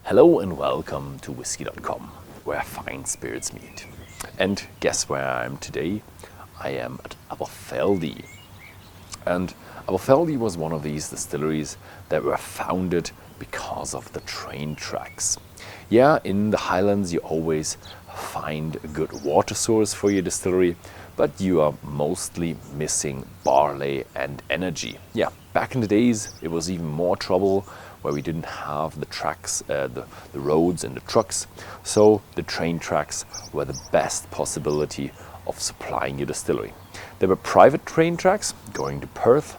Hello and welcome to Whisky.com, where fine spirits meet. And guess where I am today? I am at Aberfeldy. And Aberfeldy was one of these distilleries that were founded because of the train tracks. Yeah, in the Highlands you always find a good water source for your distillery, but you are mostly missing barley and energy. Yeah, back in the days it was even more trouble where we didn't have the tracks, the roads and the trucks. So the train tracks were the best possibility of supplying your distillery. There were private train tracks going to Perth,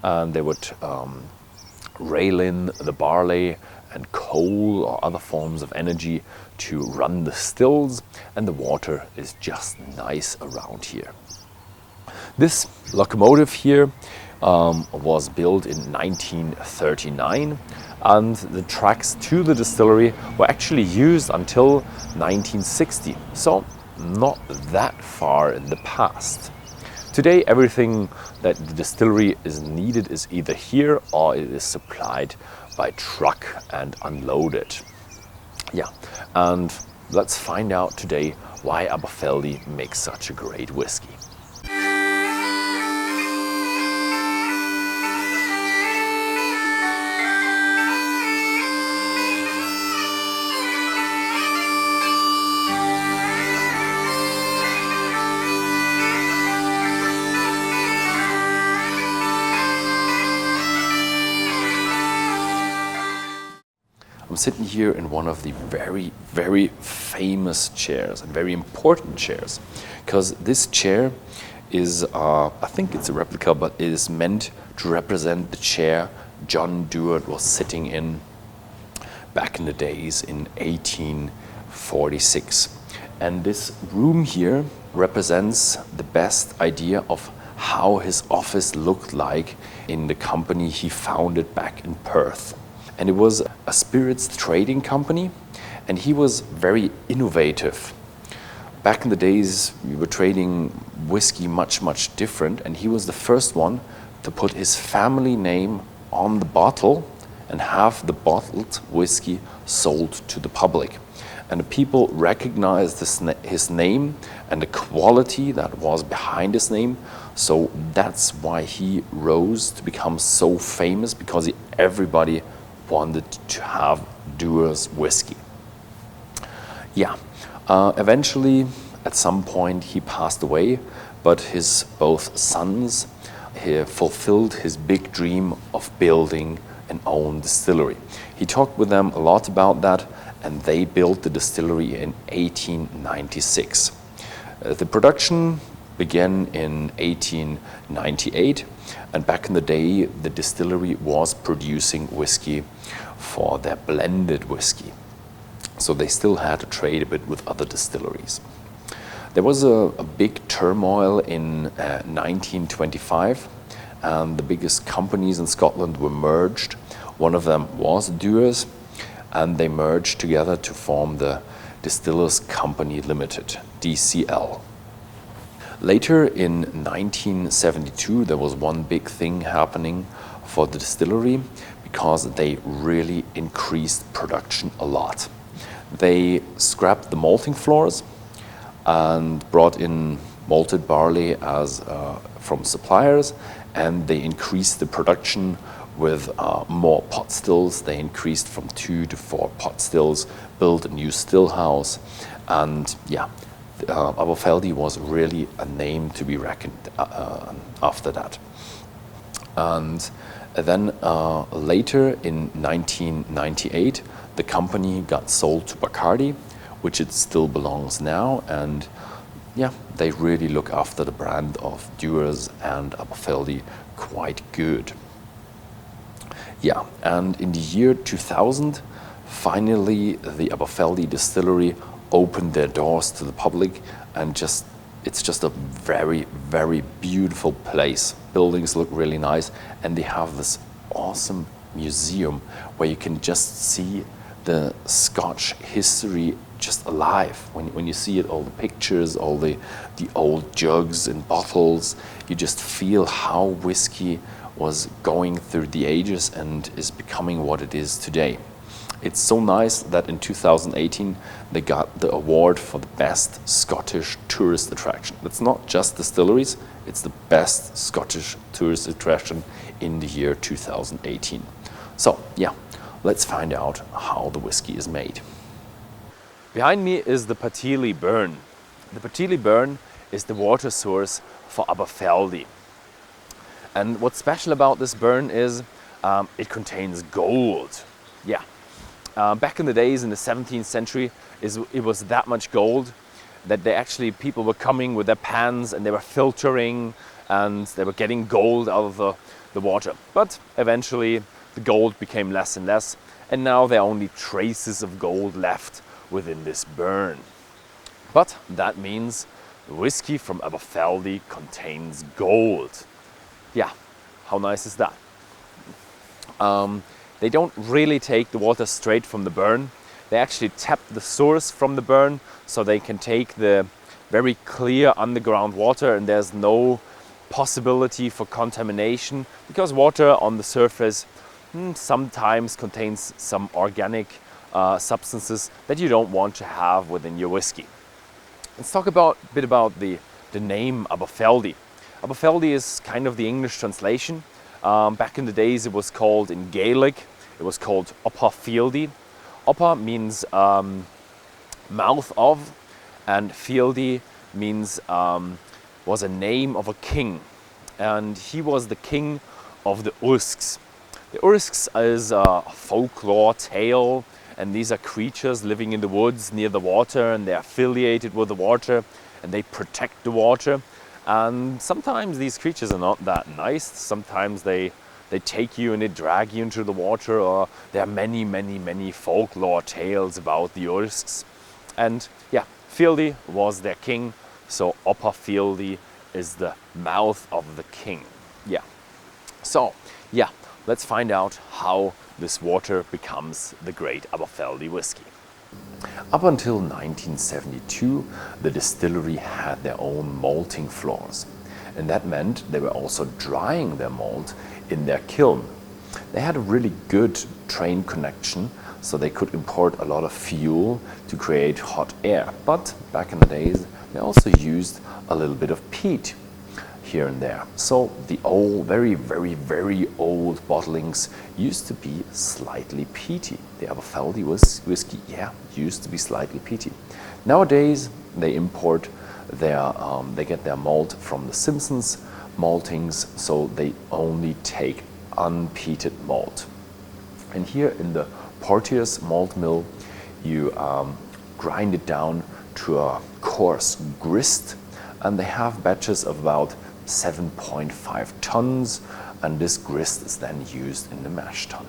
and they would rail in the barley and coal or other forms of energy to run the stills, and the water is just nice around here. This locomotive here was built in 1939, and the tracks to the distillery were actually used until 1960, so not that far in the past. Today everything that the distillery is needed is either here or it is supplied by truck and unloaded. Yeah, and let's find out today why Aberfeldy makes such a great whiskey. I'm sitting here in one of the very, very famous chairs and very important chairs, because this chair is, I think it's a replica, but it is meant to represent the chair John Dewar was sitting in back in the days in 1846. And this room here represents the best idea of how his office looked like in the company he founded back in Perth. And it was a spirits trading company, and he was very innovative. Back in the days, we were trading whiskey much different, and he was the first one to put his family name on the bottle and have the bottled whiskey sold to the public. And the people recognized his name and the quality that was behind his name. So that's why he rose to become so famous, because everybody wanted to have Dewar's whiskey. Yeah, eventually at some point he passed away, but his both sons fulfilled his big dream of building an own distillery. He talked with them a lot about that, and they built the distillery in 1896. The production began in 1898, and back in the day the distillery was producing whiskey for their blended whiskey. So they still had to trade a bit with other distilleries. There was a big turmoil in 1925, and the biggest companies in Scotland were merged. One of them was Dewar's, and they merged together to form the Distillers Company Limited, DCL. Later in 1972, there was one big thing happening for the distillery, because they really increased production a lot. They scrapped the malting floors and brought in malted barley as from suppliers, and they increased the production with more pot stills. They increased from 2 to 4 pot stills, built a new still house, and yeah, Aberfeldy was really a name to be reckoned after that. And then later in 1998, the company got sold to Bacardi, which it still belongs now, and yeah, they really look after the brand of Dewar's and Aberfeldy quite good. Yeah, and in the year 2000, finally the Aberfeldy distillery opened their doors to the public, and it's just a very, very beautiful place. Buildings look really nice, and they have this awesome museum where you can just see the Scotch history just alive. When you see it, all the pictures, all the old jugs and bottles, you just feel how whiskey was going through the ages and is becoming what it is today. It's so nice that in 2018 they got the award for the best Scottish tourist attraction. It's not just distilleries, it's the best Scottish tourist attraction in the year 2018. So yeah, let's find out how the whiskey is made. Behind me is the Patilly Burn. The Patilly Burn is the water source for Aberfeldy. And what's special about this burn is it contains gold. Yeah. Back in the days in the 17th century, it was that much gold that people were coming with their pans and they were filtering and they were getting gold out of the water. But eventually the gold became less and less, and now there are only traces of gold left within this burn. But that means the whiskey from Aberfeldy contains gold. Yeah, how nice is that? They don't really take the water straight from the burn. They actually tap the source from the burn so they can take the very clear underground water, and there's no possibility for contamination because water on the surface sometimes contains some organic substances that you don't want to have within your whiskey. Let's talk a bit about the name Aberfeldy. Aberfeldy is kind of the English translation. Back in the days it was called in Gaelic, it was called Aberfeldy. Upper means mouth of, and Fieldy means was a name of a king, and he was the king of the Ursks. The Ursks is a folklore tale, and these are creatures living in the woods near the water, and they're affiliated with the water and they protect the water. And sometimes these creatures are not that nice. Sometimes they take you and they drag you into the water, or there are many folklore tales about the Ursks. And yeah, Fieldy was their king, so Aberfeldy is the mouth of the king. Yeah. So yeah, let's find out how this water becomes the great Aberfeldy whiskey. Up until 1972, the distillery had their own malting floors, and that meant they were also drying their malt in their kiln. They had a really good train connection, so they could import a lot of fuel to create hot air. But back in the days, they also used a little bit of peat here and there. So the old, very old bottlings used to be slightly peaty. The Aberfeldy whiskey, yeah, used to be slightly peaty. Nowadays, they import they get their malt from the Simpsons maltings, so they only take unpeated malt. And here in the Porteous malt mill, you grind it down to a coarse grist, and they have batches of about 7.5 tons, and this grist is then used in the mash tun.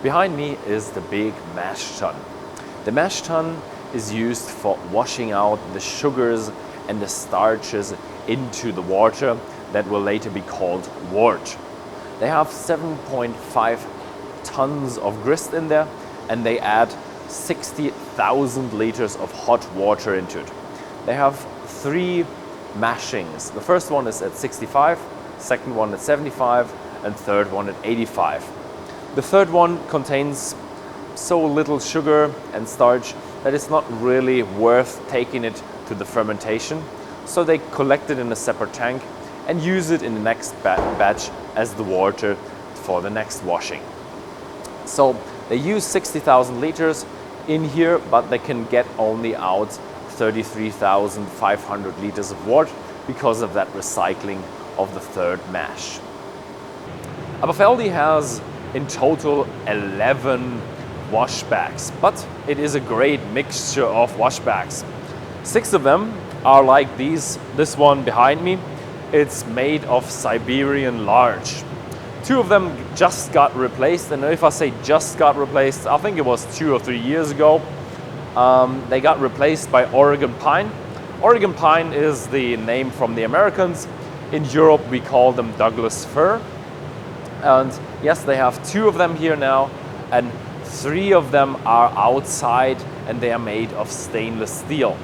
Behind me is the big mash tun. The mash tun is used for washing out the sugars and the starches into the water that will later be called wort. They have 7.5 tons of grist in there, and they add 60,000 liters of hot water into it. They have 3 mashings. The first one is at 65, second one at 75, and third one at 85. The third one contains so little sugar and starch that it's not really worth taking it to the fermentation. So they collect it in a separate tank and use it in the next batch as the water for the next washing. So they use 60,000 liters in here, but they can get only out 33,500 liters of wort because of that recycling of the third mash. Aberfeldy has in total 11 washbacks, but it is a great mixture of washbacks. 6 of them are like this one behind me. It's made of Siberian larch. 2 of them just got replaced, and if I say just got replaced, I think it was 2 or 3 years ago. They got replaced by Oregon pine. Oregon pine is the name from the Americans. In Europe we call them Douglas fir. And yes, they have 2 of them here now, and 3 of them are outside, and they are made of stainless steel.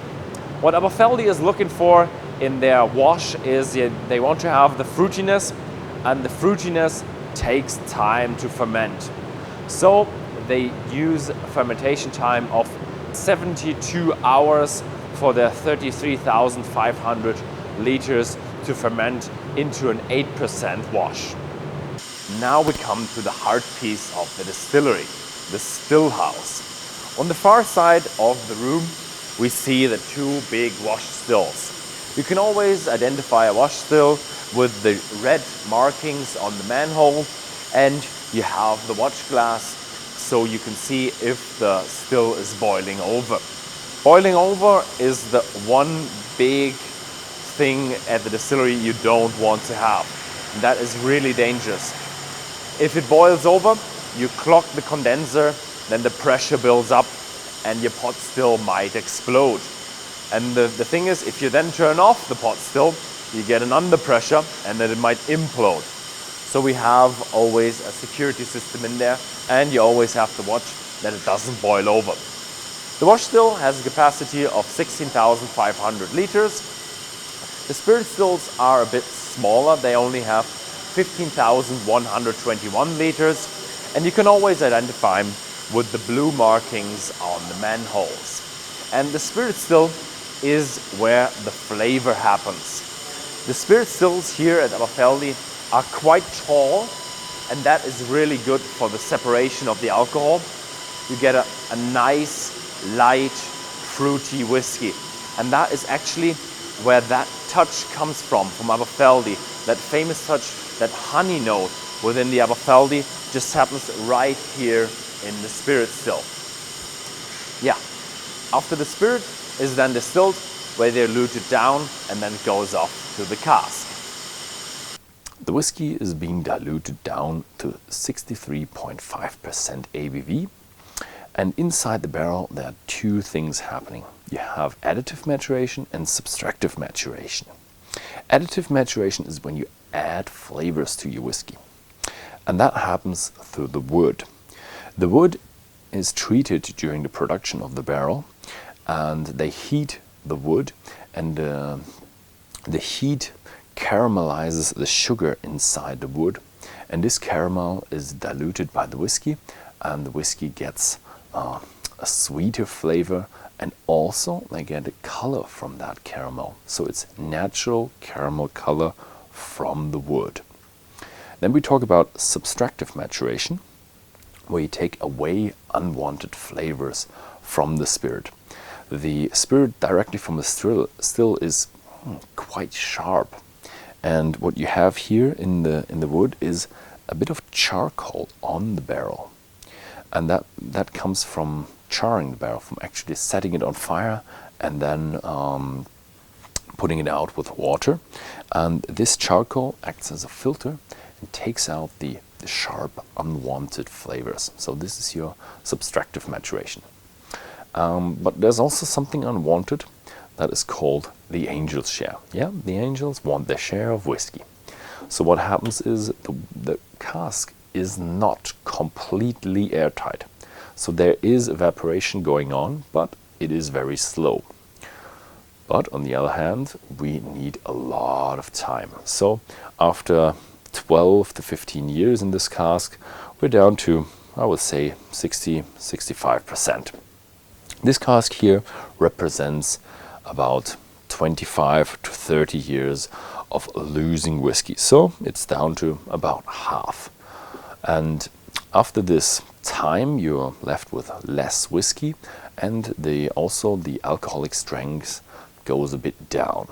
What Aberfeldy is looking for in their wash is they want to have the fruitiness, and the fruitiness takes time to ferment. So they use a fermentation time of 72 hours for their 33,500 liters to ferment into an 8% wash. Now we come to the heart piece of the distillery, the still house. On the far side of the room, we see the two big wash stills. You can always identify a wash still with the red markings on the manhole, and you have the watch glass so you can see if the still is boiling over. Boiling over is the one big thing at the distillery you don't want to have. And that is really dangerous. If it boils over, you clog the condenser, then the pressure builds up and your pot still might explode. And the thing is, if you then turn off the pot still, you get an under pressure and then it might implode. So we have always a security system in there, and you always have to watch that it doesn't boil over. The wash still has a capacity of 16,500 liters. The spirit stills are a bit smaller. They only have 15,121 liters, and you can always identify them with the blue markings on the manholes. And the spirit still is where the flavor happens. The spirit stills here at Aberfeldy are quite tall, and that is really good for the separation of the alcohol. You get a nice, light, fruity whiskey. And that is actually where that touch comes from Aberfeldy. That famous touch, that honey note within the Aberfeldy just happens right here in the spirit still. Yeah, after the spirit is then distilled, where they're diluted down and then it goes off to the cask. The whiskey is being diluted down to 63.5% ABV, and inside the barrel there are two things happening. You have additive maturation and subtractive maturation. Additive maturation is when you add flavors to your whiskey, and that happens through the wood. The wood is treated during the production of the barrel, and they heat the wood, and the heat caramelizes the sugar inside the wood, and this caramel is diluted by the whiskey, and the whiskey gets a sweeter flavor, and also they get a color from that caramel. So it's natural caramel color from the wood. Then we talk about subtractive maturation, where you take away unwanted flavors from the spirit. The spirit directly from the still is quite sharp, and what you have here in the wood is a bit of charcoal on the barrel, and that comes from charring the barrel, from actually setting it on fire and then putting it out with water. And this charcoal acts as a filter and takes out the sharp unwanted flavors. So this is your subtractive maturation. But there's also something unwanted that is called the angel's share. Yeah, the angels want their share of whiskey. So what happens is the cask is not completely airtight. So there is evaporation going on, but it is very slow. But on the other hand, we need a lot of time. So after 12 to 15 years in this cask, we're down to, I would say, 60-65%. This cask here represents about 25 to 30 years of losing whiskey. So it's down to about half. And after this time, you're left with less whiskey, and also the alcoholic strength goes a bit down.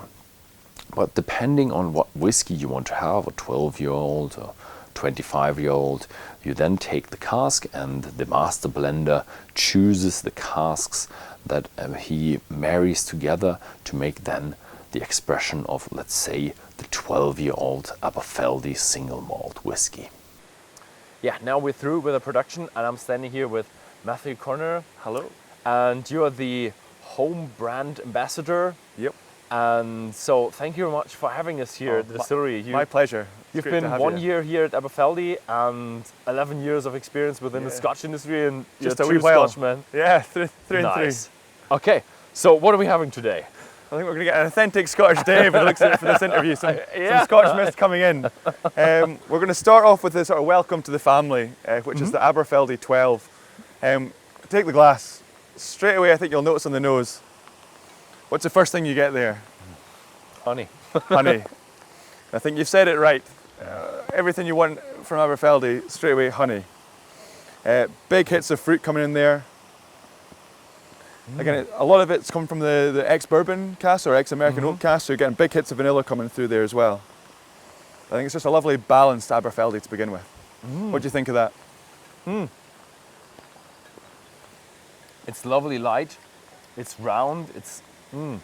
But depending on what whiskey you want to have, a 12-year-old or 25-year-old, you then take the cask, and the master blender chooses the casks that he marries together to make then the expression of, let's say, the 12-year-old Aberfeldy single malt whiskey. Yeah, now we're through with the production, and I'm standing here with Matthew Corner. Hello. And you are the home brand ambassador. Yep. And so thank you very much for having us here at the distillery. My pleasure. You've been 1 year here at Aberfeldy and 11 years of experience within the Scotch industry, and just you're a wee true Scotchman. Yeah, three and three. Okay, so what are we having today? I think we're going to get an authentic Scottish day by the looks of it for this interview. Some Scotch mist coming in. We're going to start off with a sort of welcome to the family, which is the Aberfeldy 12. Take the glass. Straight away, I think you'll notice on the nose. What's the first thing you get there? Honey. Honey. I think you've said it right. Everything you want from Aberfeldy, straight away, honey. Big hits of fruit coming in there. Again, a lot of it's come from the ex-bourbon cask or ex-American oak cask, so you're getting big hits of vanilla coming through there as well. I think it's just a lovely balanced Aberfeldy to begin with. What do you think of that? It's lovely light. It's round. It's a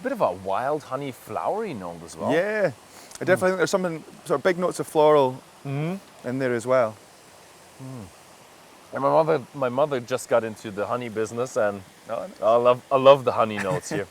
bit of a wild honey flowery note as well. Yeah, I definitely think there's something sort of big notes of floral in there as well. And my mother just got into the honey business, and I love the honey notes here.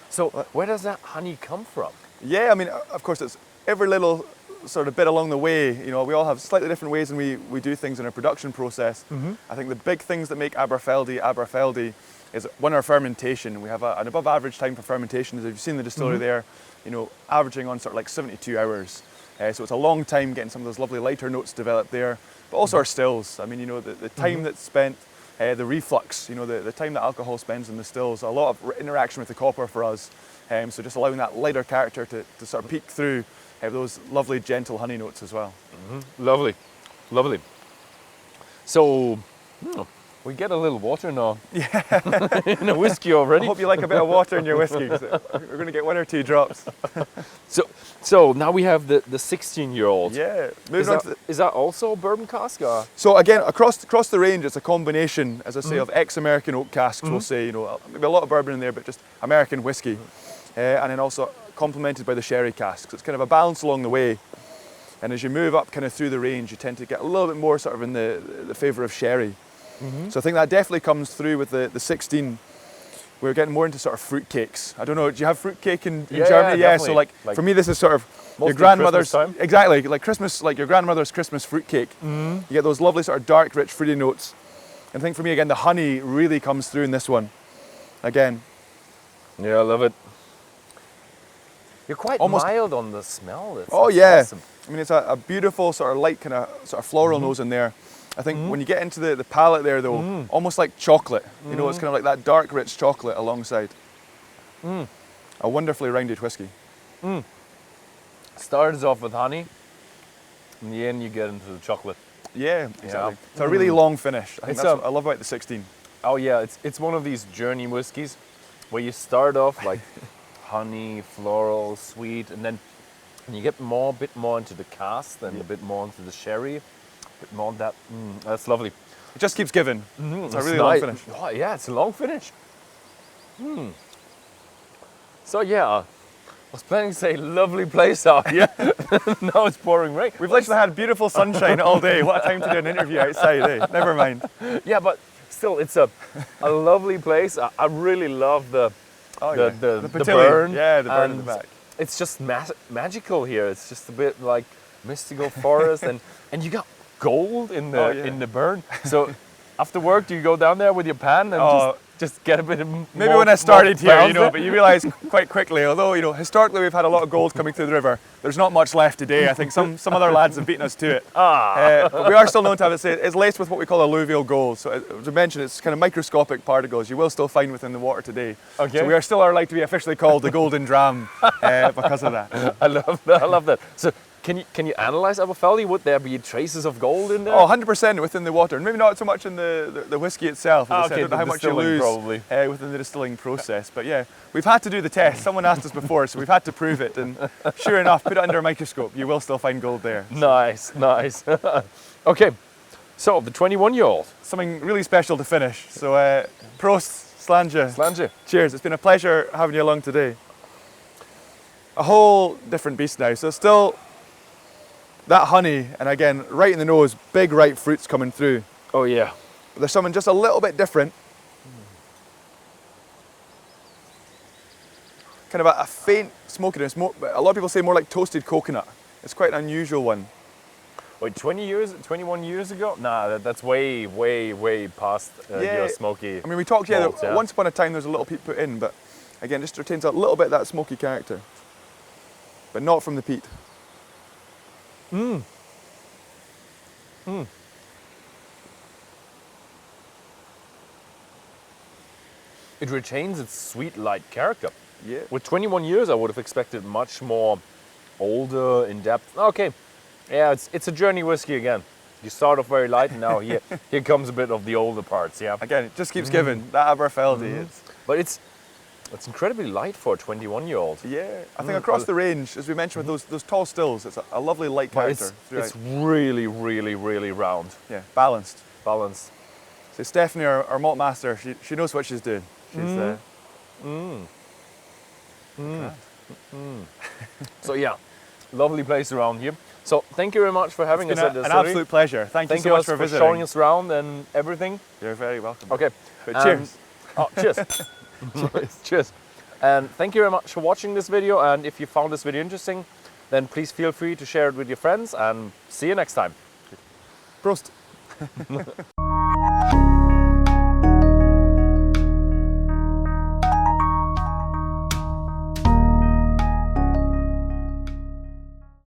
So where does that honey come from? Yeah, I mean, of course, it's every little sort of bit along the way. You know, we all have slightly different ways and we do things in our production process. I think the big things that make Aberfeldy is one, our fermentation. We have an above average time for fermentation. As you've seen the distillery there, you know, averaging on sort of like 72 hours. So it's a long time getting some of those lovely lighter notes developed there. But also our stills. I mean, you know, the time that's spent, the reflux, you know, the time that alcohol spends in the stills, a lot of interaction with the copper for us. So just allowing that lighter character to sort of peek through those lovely gentle honey notes as well. Lovely, lovely. So we get a little water now. Yeah. In a whiskey already. I hope you like a bit of water in your whiskey. We're going to get 1 or 2 drops. So now we have the 16-year-old. Yeah. Is that also bourbon cask? Or? So again, across the range, it's a combination, as I say, of ex-American oak casks. We'll say, you know, maybe a lot of bourbon in there, but just American whiskey, and then also complemented by the sherry casks. It's kind of a balance along the way. And as you move up kind of through the range, you tend to get a little bit more sort of in the favour of sherry. So I think that definitely comes through with the 16. We're getting more into sort of fruit cakes. I don't know, do you have fruit cake in Germany? Yeah, so like for me this is sort of your grandmother's exactly like Christmas, like your grandmother's Christmas fruit cake. You get those lovely sort of dark, rich, fruity notes. And I think for me again the honey really comes through in this one. Again. Yeah, I love it. You're quite mild on the smell. It's awesome. I mean, it's a beautiful sort of light kind of sort of floral nose in there. I think when you get into the palate there though, almost like chocolate. You know, it's kind of like that dark, rich chocolate alongside. A wonderfully rounded whiskey. Starts off with honey. In the end, you get into the chocolate. Yeah, exactly. Yeah. It's a really long finish. I think that's what I love about the 16. Oh yeah, it's one of these journey whiskies where you start off like honey, floral, sweet, and then you get a bit more into the cask and a bit more into the sherry. Bit more of that. That's lovely. It just keeps giving. It's a really long finish. Oh, yeah, it's a long finish. So yeah, I was planning to say lovely place out here. Now it's pouring rain. We've literally had beautiful sunshine all day. What a time to do an interview outside, eh? Never mind. Yeah, but still, it's a lovely place. I really love the burn. Yeah, the burn in the back. It's just magical here. It's just a bit like mystical forest, and you got gold in the burn. So after work, do you go down there with your pan and just get a bit of maybe when I started here, you know, but you realise quite quickly, although, you know, historically we've had a lot of gold coming through the river, there's not much left today. I think some other lads have beaten us to it. But we are still known to have it. It's laced with what we call alluvial gold. So as I mentioned, it's kind of microscopic particles you will still find within the water today. Okay. So we are still like to be officially called the Golden Dram because of that. I love that. So can you analyse Aberfeldy? Would there be traces of gold in there? Oh, 100% within the water. And maybe not so much in the whiskey itself. As I said, I don't know how much you lose within the distilling process. But yeah, we've had to do the test. Someone asked us before, so we've had to prove it. And sure enough, put it under a microscope, you will still find gold there. Nice. Okay, so the 21-year-old. Something really special to finish. So prost, slàinte. Slàinte. Cheers. It's been a pleasure having you along today. A whole different beast now. So still that honey, and again, right in the nose, big ripe fruits coming through. Oh yeah. But there's something just a little bit different. Kind of a faint smokiness. A lot of people say more like toasted coconut. It's quite an unusual one. Wait, 21 years ago? Nah, that's way past your smoky. I mean, we talked that once upon a time there was a little peat put in, but again, just retains a little bit of that smoky character. But not from the peat. it retains its sweet, light character. Yeah. With 21 years, I would have expected much more older, in depth. Okay, yeah, it's a journey whiskey again. You start off very light, and now here comes a bit of the older parts. Yeah, Again, it just keeps giving. That Aberfeldy, but it's incredibly light for a 21-year-old. yeah. I think across the range, as we mentioned with those tall stills, it's a lovely light But character it's throughout. really, really, really round, Yeah, balanced. balanced. So Stephanie, our malt master, she knows what she's doing. She's So yeah, lovely place around here. So thank you very much for having us at the an Distillery. absolute pleasure. Thank you Thank so you much for visiting. showing us around and everything. You're very welcome. Okay, But cheers. Oh, cheers. Cheers. And thank you very much for watching this video. And if you found this video interesting, then please feel free to share it with your friends. And see you next time. Prost.